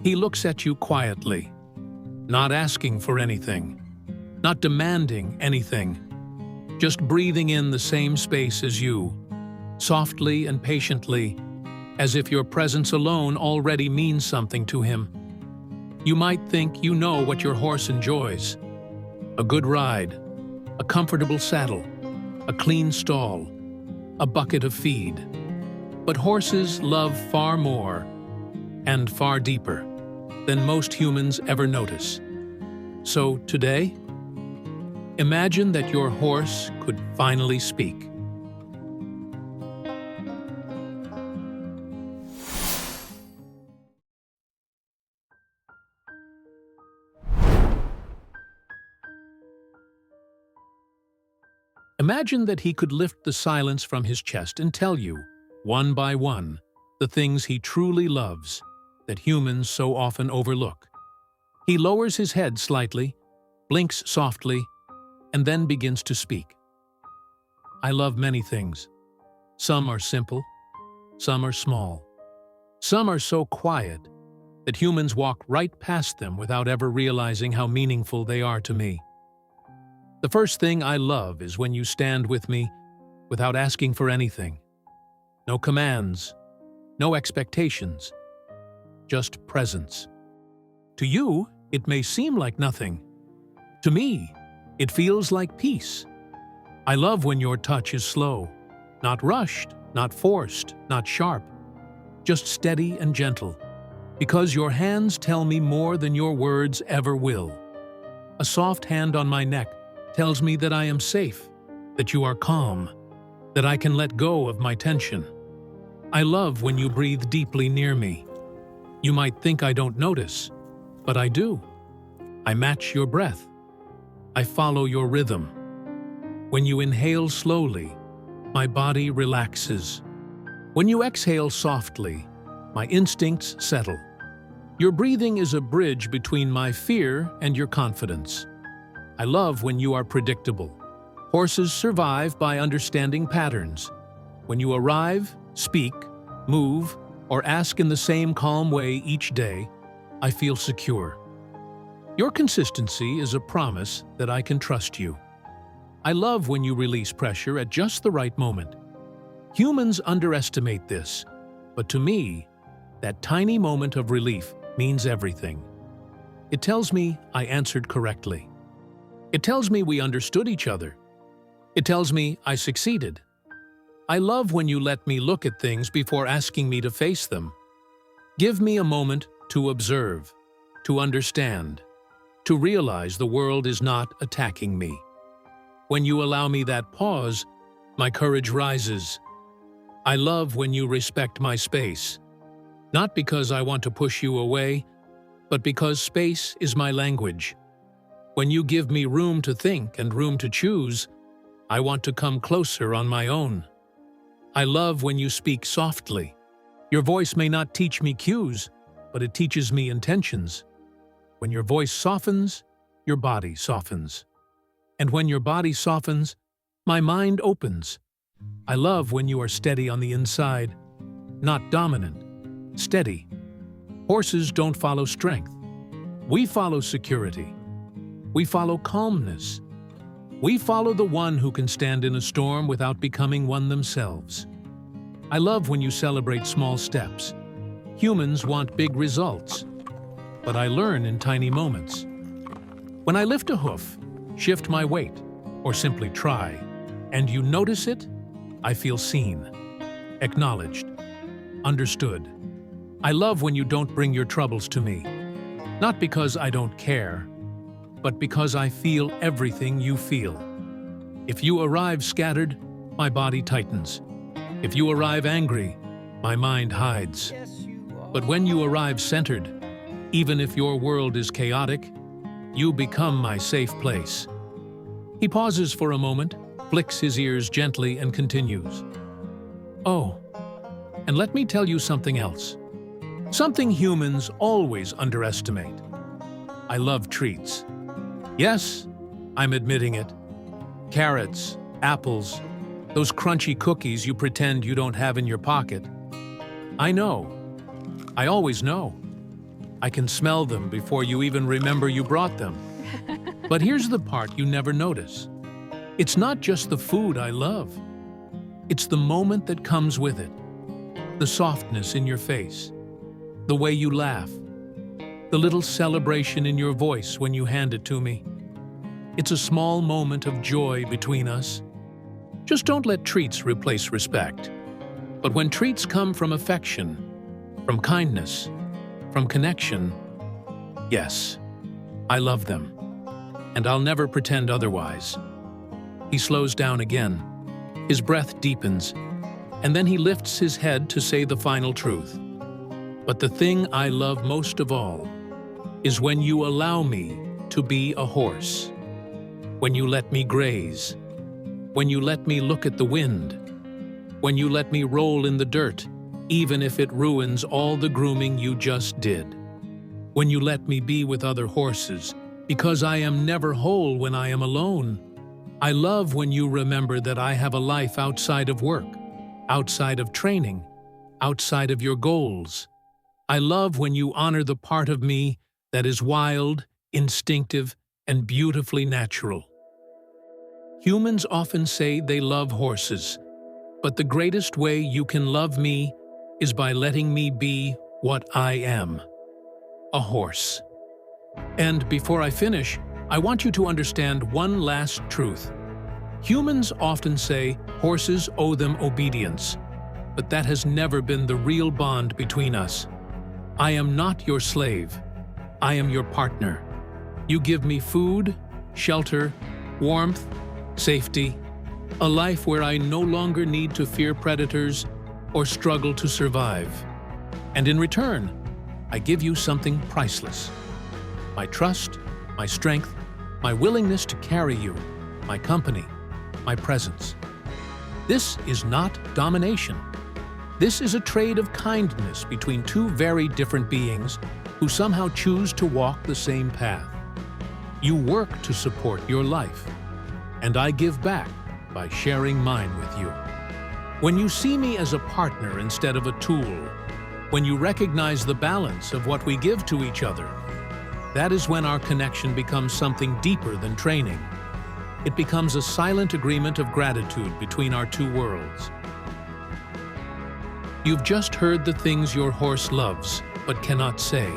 He looks at you quietly, not asking for anything, not demanding anything, just breathing in the same space as you, softly and patiently, as if your presence alone already means something to him. You might think you know what your horse enjoys: a good ride, a comfortable saddle, a clean stall, a bucket of feed. But horses love far more and far deeper than most humans ever notice. So today, imagine that your horse could finally speak. Imagine that he could lift the silence from his chest and tell you, one by one, the things he truly loves that humans so often overlook. He lowers his head slightly, blinks softly, and then begins to speak. I love many things. Some are simple, some are small. Some are so quiet that humans walk right past them without ever realizing how meaningful they are to me. The first thing I love is when you stand with me without asking for anything. No commands, no expectations, just presence. To you, it may seem like nothing. To me, it feels like peace. I love when your touch is slow, not rushed, not forced, not sharp, just steady and gentle, because your hands tell me more than your words ever will. A soft hand on my neck tells me that I am safe, that you are calm, that I can let go of my tension. I love when you breathe deeply near me. You might think I don't notice, but I do. I match your breath. I follow your rhythm. When you inhale slowly, my body relaxes. When you exhale softly, my instincts settle. Your breathing is a bridge between my fear and your confidence. I love when you are predictable. Horses survive by understanding patterns. When you arrive, speak, move, or ask in the same calm way each day, I feel secure. Your consistency is a promise that I can trust you. I love when you release pressure at just the right moment. Humans underestimate this, but to me, that tiny moment of relief means everything. It tells me I answered correctly. It tells me we understood each other. It tells me I succeeded. I love when you let me look at things before asking me to face them. Give me a moment to observe, to understand, to realize the world is not attacking me. When you allow me that pause, my courage rises. I love when you respect my space, not because I want to push you away, but because space is my language. When you give me room to think and room to choose, I want to come closer on my own. I love when you speak softly. Your voice may not teach me cues, but it teaches me intentions. When your voice softens, your body softens. And when your body softens, my mind opens. I love when you are steady on the inside, not dominant, steady. Horses don't follow strength. We follow security. We follow calmness. We follow the one who can stand in a storm without becoming one themselves. I love when you celebrate small steps. Humans want big results, but I learn in tiny moments. When I lift a hoof, shift my weight, or simply try, and you notice it, I feel seen, acknowledged, understood. I love when you don't bring your troubles to me, not because I don't care, but because I feel everything you feel. If you arrive scattered, my body tightens. If you arrive angry, my mind hides. But when you arrive centered, even if your world is chaotic, you become my safe place. He pauses for a moment, flicks his ears gently, and continues. Oh, and let me tell you something else. Something humans always underestimate. I love treats. Yes, I'm admitting it. Carrots, apples, those crunchy cookies you pretend you don't have in your pocket. I know. I always know. I can smell them before you even remember you brought them. But here's the part you never notice. It's not just the food I love. It's the moment that comes with it. The softness in your face, the way you laugh, the little celebration in your voice when you hand it to me. It's a small moment of joy between us. Just don't let treats replace respect. But when treats come from affection, from kindness, from connection, yes, I love them. And I'll never pretend otherwise. He slows down again. His breath deepens, and then he lifts his head to say the final truth. But the thing I love most of all is when you allow me to be a horse. When you let me graze. When you let me look at the wind. When you let me roll in the dirt, even if it ruins all the grooming you just did. When you let me be with other horses, because I am never whole when I am alone. I love when you remember that I have a life outside of work, outside of training, outside of your goals. I love when you honor the part of me that is wild, instinctive, and beautifully natural. Humans often say they love horses, but the greatest way you can love me is by letting me be what I am, a horse. And before I finish, I want you to understand one last truth. Humans often say horses owe them obedience, but that has never been the real bond between us. I am not your slave. I am your partner. You give me food, shelter, warmth, safety, a life where I no longer need to fear predators or struggle to survive. And in return, I give you something priceless. My trust, my strength, my willingness to carry you, my company, my presence. This is not domination. This is a trade of kindness between two very different beings who somehow choose to walk the same path. You work to support your life, and I give back by sharing mine with you. When you see me as a partner instead of a tool, when you recognize the balance of what we give to each other, that is when our connection becomes something deeper than training. It becomes a silent agreement of gratitude between our two worlds. You've just heard the things your horse loves but cannot say.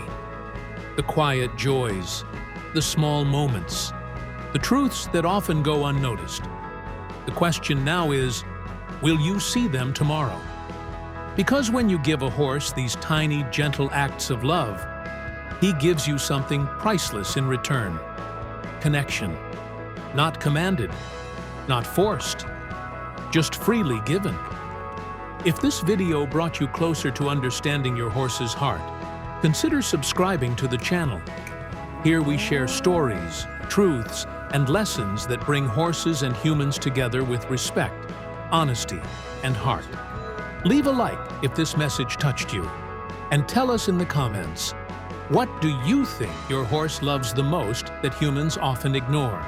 The quiet joys, the small moments, the truths that often go unnoticed. The question now is, will you see them tomorrow? Because when you give a horse these tiny, gentle acts of love, he gives you something priceless in return. Connection. Not commanded, not forced, just freely given. If this video brought you closer to understanding your horse's heart, consider subscribing to the channel. Here we share stories, truths, and lessons that bring horses and humans together with respect, honesty, and heart. Leave a like if this message touched you, and tell us in the comments, what do you think your horse loves the most that humans often ignore?